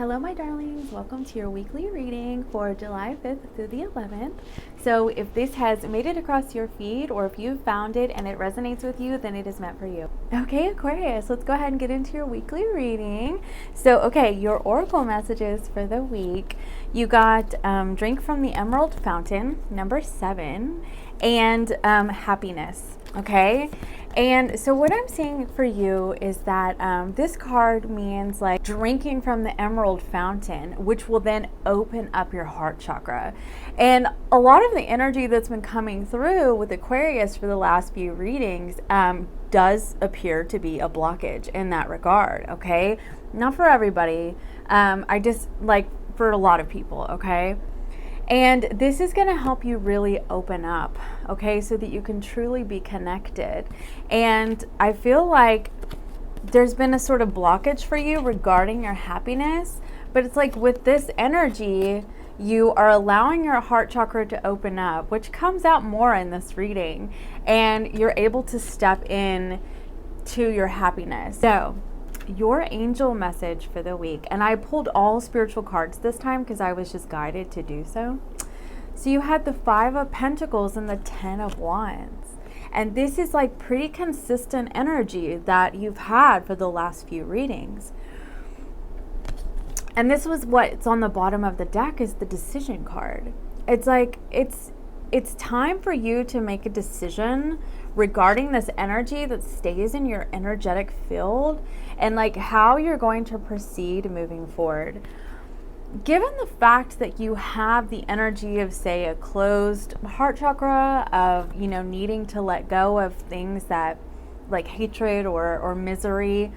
Hello, my darlings. Welcome to your weekly reading for July 5th through the 11th. So if this has made it across your feed or if you've found it and it resonates with you, then it is meant for you. Okay, Aquarius, let's go ahead and get into your weekly reading. So, your oracle messages for the week. You got drink from the Emerald Fountain, number 7, and happiness. Okay. And so what I'm seeing for you is that this card means like drinking from the Emerald Fountain, which will then open up your heart chakra. And a lot of the energy that's been coming through with Aquarius for the last few readings does appear to be a blockage in that regard, okay? Not for everybody. I just like for a lot of people, okay? And this is going to help you really open up, okay, so that you can truly be connected. And I feel like there's been a sort of blockage for you regarding your happiness, but it's like with this energy, you are allowing your heart chakra to open up, which comes out more in this reading, and you're able to step in to your happiness. So, your angel message for the week, and I pulled all spiritual cards this time because I was just guided to do so. So you had the 5 of Pentacles and the 10 of Wands, and this is like pretty consistent energy that you've had for the last few readings. And this was what's on the bottom of the deck is the decision card. It's like it's time for you to make a decision regarding this energy that stays in your energetic field and like how you're going to proceed moving forward. Given the fact that you have the energy of, say, a closed heart chakra, of, needing to let go of things that like hatred or misery,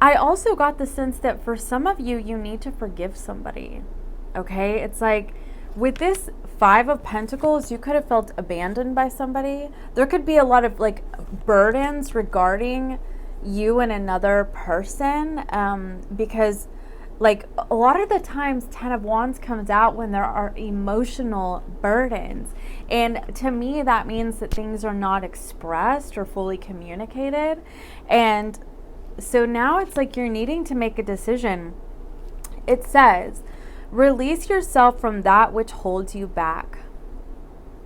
I also got the sense that for some of you, you need to forgive somebody, okay? It's like with this 5 of Pentacles, you could have felt abandoned by somebody. There could be a lot of like burdens regarding you and another person because like a lot of the times 10 of Wands comes out when there are emotional burdens. And to me, that means that things are not expressed or fully communicated. And so now it's like you're needing to make a decision. It says, release yourself from that which holds you back.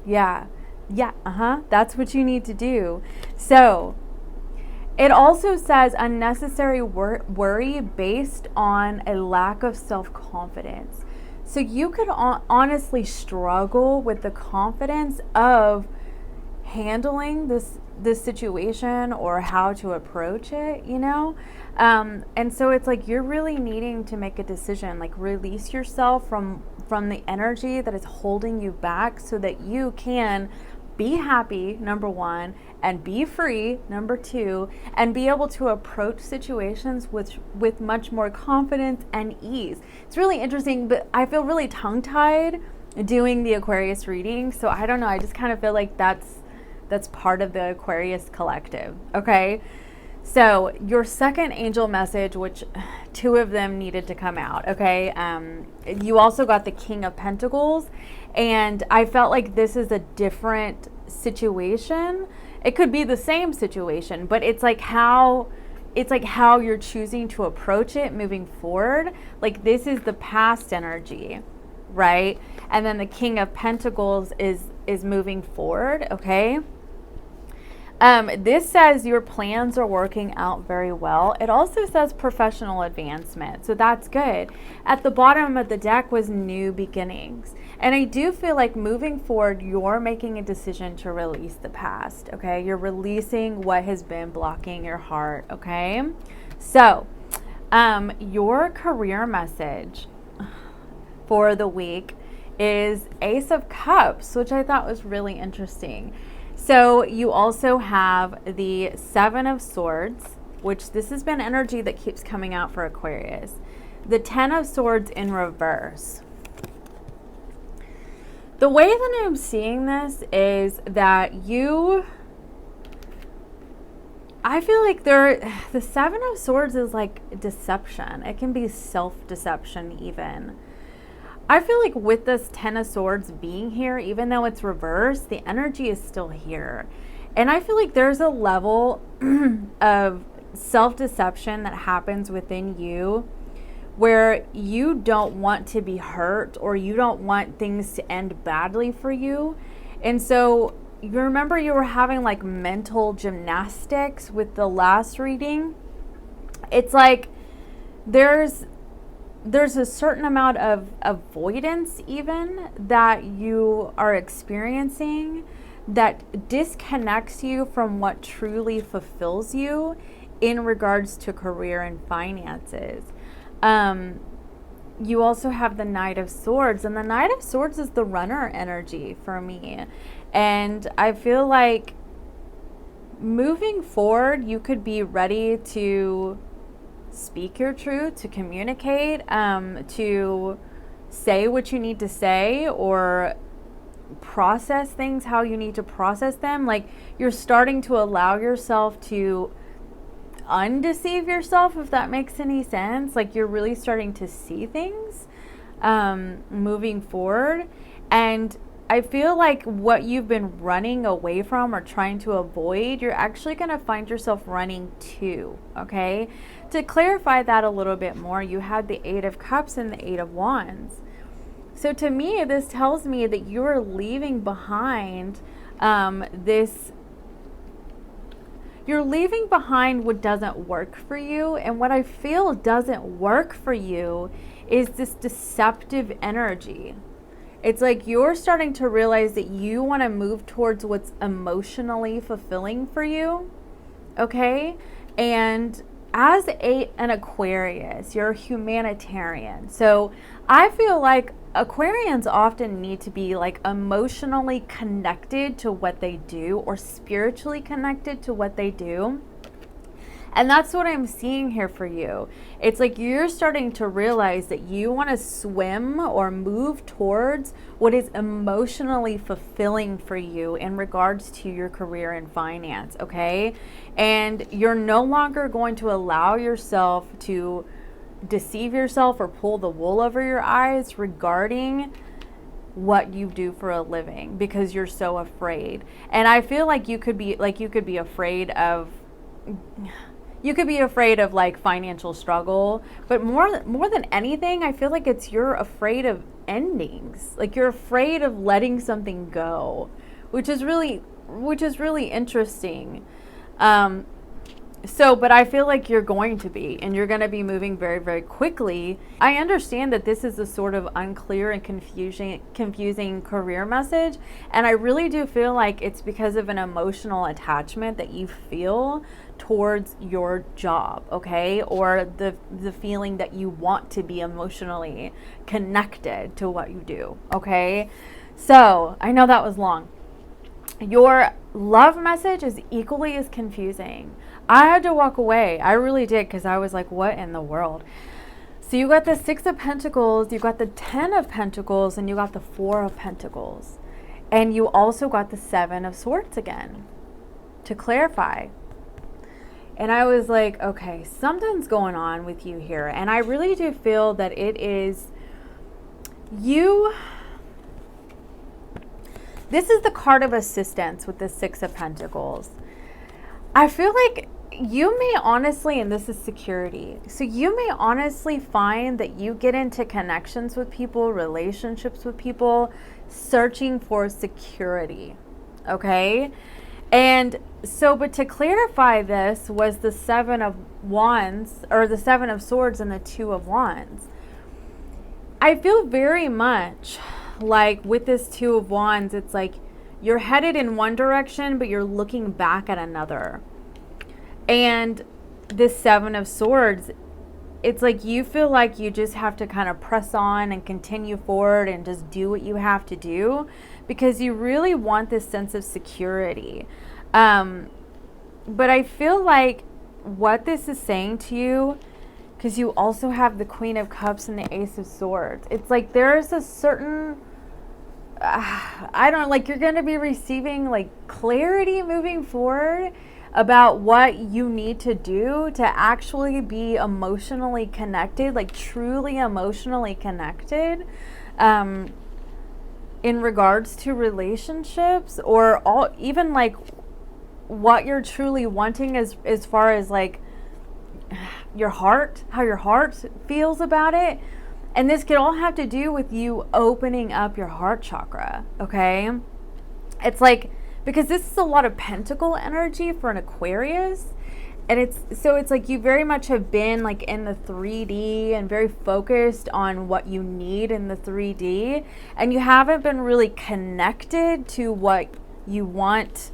That's what you need to do. So it also says unnecessary worry based on a lack of self-confidence. So you could honestly struggle with the confidence of handling this situation or how to approach it, and so it's like you're really needing to make a decision, like release yourself from the energy that is holding you back so that you can be happy, number 1, and be free, number 2, and be able to approach situations with much more confidence and ease. It's really interesting, but I feel really tongue-tied doing the Aquarius reading, so I don't know, I just kind of feel like that's part of the Aquarius collective, okay? So your second angel message, which 2 of them needed to come out, okay? You also got the King of Pentacles, and I felt like this is a different situation. It could be the same situation, but it's like how you're choosing to approach it moving forward. Like this is the past energy, right? And then the King of Pentacles is moving forward, okay? This says your plans are working out very well. It also says professional advancement, so that's good. At the bottom of the deck was new beginnings. And I do feel like moving forward, you're making a decision to release the past, okay? You're releasing what has been blocking your heart, okay? So, your career message for the week is Ace of Cups, which I thought was really interesting. So you also have the 7 of Swords, which this has been energy that keeps coming out for Aquarius. The 10 of Swords in reverse. The way that I'm seeing this is that I feel like the 7 of Swords is like deception. It can be self-deception even. I feel like with this 10 of Swords being here, even though it's reversed, the energy is still here. And I feel like there's a level of self-deception that happens within you where you don't want to be hurt or you don't want things to end badly for you. And so you remember you were having like mental gymnastics with the last reading. It's like there's a certain amount of avoidance even that you are experiencing that disconnects you from what truly fulfills you in regards to career and finances. You also have the Knight of Swords, and the Knight of Swords is the runner energy for me. And I feel like moving forward, you could be ready to speak your truth, to communicate, to say what you need to say, or process things how you need to process them. Like, you're starting to allow yourself to undeceive yourself, if that makes any sense. Like, you're really starting to see things moving forward. And I feel like what you've been running away from or trying to avoid, you're actually going to find yourself running to. Okay, to clarify that a little bit more, you had the Eight of Cups and the Eight of Wands. So to me, this tells me that you're leaving behind you're leaving behind what doesn't work for you. And what I feel doesn't work for you is this deceptive energy. It's like you're starting to realize that you want to move towards what's emotionally fulfilling for you. Okay? And as an Aquarius, you're a humanitarian. So I feel like Aquarians often need to be like emotionally connected to what they do, or spiritually connected to what they do. And that's what I'm seeing here for you. It's like you're starting to realize that you want to swim or move towards what is emotionally fulfilling for you in regards to your career and finance, okay? And you're no longer going to allow yourself to deceive yourself or pull the wool over your eyes regarding what you do for a living, because you're so afraid. And I feel like you could be afraid of like financial struggle, but more than anything, I feel like you're afraid of endings. Like, you're afraid of letting something go, which is really interesting. But I feel like you're going to be, and you're going to be moving very, very quickly. I understand that this is a sort of unclear and confusing career message, and I really do feel like it's because of an emotional attachment that you feel towards your job, okay? Or the feeling that you want to be emotionally connected to what you do, okay? So, I know that was long. Your love message is equally as confusing. I had to walk away. I really did, because I was like, what in the world? So you got the Six of Pentacles, you got the 10 of Pentacles, and you got the 4 of Pentacles. And you also got the 7 of Swords again, to clarify. And I was like, okay, something's going on with you here. And I really do feel that it is you. This is the card of assistance with the 6 of Pentacles. I feel like you may honestly, and this is security, so you may honestly find that you get into connections with people, relationships with people, searching for security, okay? And so, but to clarify, this was the 7 of Wands, or the 7 of Swords and the 2 of Wands. I feel very much like with this 2 of Wands, it's like you're headed in one direction, but you're looking back at another. And this 7 of Swords, it's like you feel like you just have to kind of press on and continue forward and just do what you have to do, because you really want this sense of security. But I feel like what this is saying to you, because you also have the Queen of Cups and the Ace of Swords, it's like there's a certain you're going to be receiving like clarity moving forward about what you need to do to actually be emotionally connected, like truly emotionally connected, in regards to relationships, or even like what you're truly wanting as far as like your heart, how your heart feels about it. And this could all have to do with you opening up your heart chakra, okay? It's like, because this is a lot of pentacle energy for an Aquarius. And it's like you very much have been like in the 3D and very focused on what you need in the 3D. And you haven't been really connected to what you want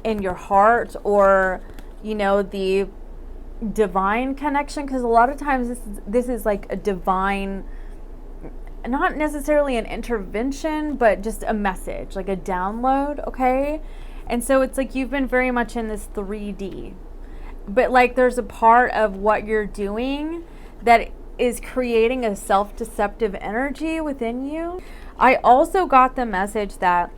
in your heart, or, you know, the divine connection. Because a lot of times this is like a divine, not necessarily an intervention, but just a message, like a download, okay? And so it's like you've been very much in this 3D. But like there's a part of what you're doing that is creating a self-deceptive energy within you. I also got the message that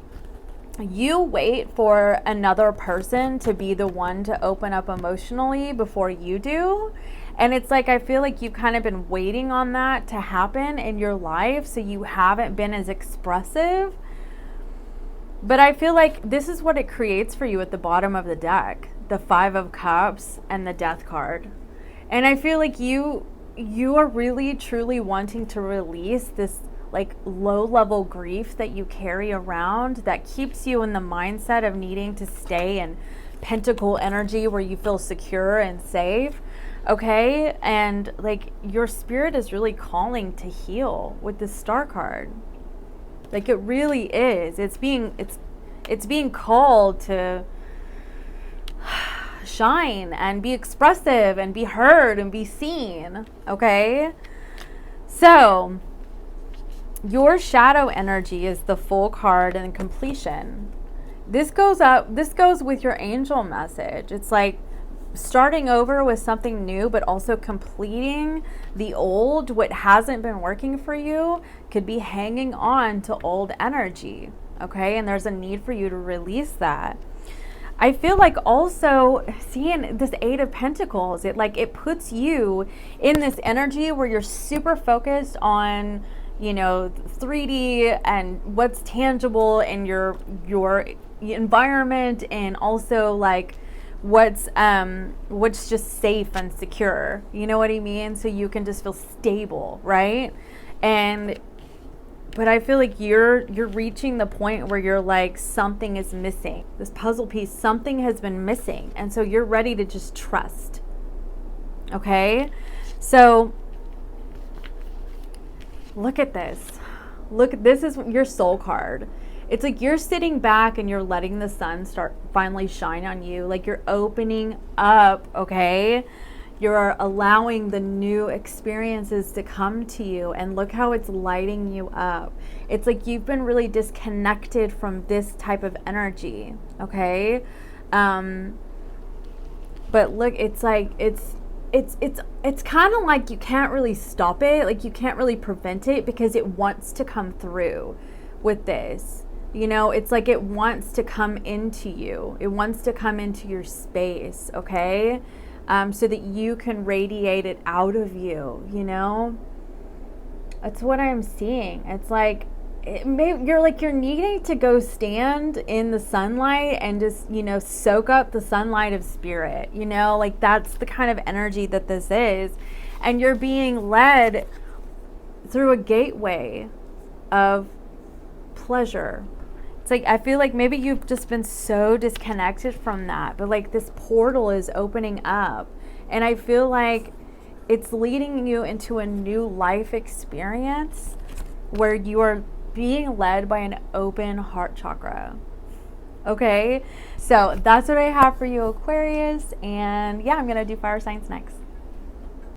you wait for another person to be the one to open up emotionally before you do. And it's like, I feel like you've kind of been waiting on that to happen in your life, so you haven't been as expressive. But I feel like this is what it creates for you at the bottom of the deck, the 5 of Cups and the Death card. And I feel like you are really truly wanting to release this like low level grief that you carry around that keeps you in the mindset of needing to stay in pentacle energy where you feel secure and safe. Okay? And like your spirit is really calling to heal with the Star card. Like it really is. It's being called to shine and be expressive and be heard and be seen. Okay? So your shadow energy is the Fool card and completion. This goes with your angel message. It's like starting over with something new, but also completing the old. What hasn't been working for you could be hanging on to old energy. Okay? And there's a need for you to release that. I feel like also seeing this 8 of Pentacles, it puts you in this energy where you're super focused on, you know, 3D and what's tangible in your environment, and also like what's just safe and secure. You know what I mean? So you can just feel stable, right? But I feel like you're reaching the point where you're like, something is missing. This puzzle piece, something has been missing. And so you're ready to just trust. Okay? So look at this. This is your Soul card. It's like you're sitting back and you're letting the sun start finally shine on you. Like you're opening up, okay? You're allowing the new experiences to come to you, and look how it's lighting you up. It's like you've been really disconnected from this type of energy, okay? But look, it's like it's kind of like you can't really stop it, like you can't really prevent it, because it wants to come through with this. You know, it's like it wants to come into you. It wants to come into your space, okay? So that you can radiate it out of you, you know? That's what I'm seeing. It's like, you're needing to go stand in the sunlight and just, you know, soak up the sunlight of spirit, you know? Like that's the kind of energy that this is. And you're being led through a gateway of pleasure. It's like, I feel like maybe you've just been so disconnected from that, but like this portal is opening up, and I feel like it's leading you into a new life experience where you are being led by an open heart chakra. Okay, so that's what I have for you, Aquarius. And yeah, I'm gonna do fire signs next.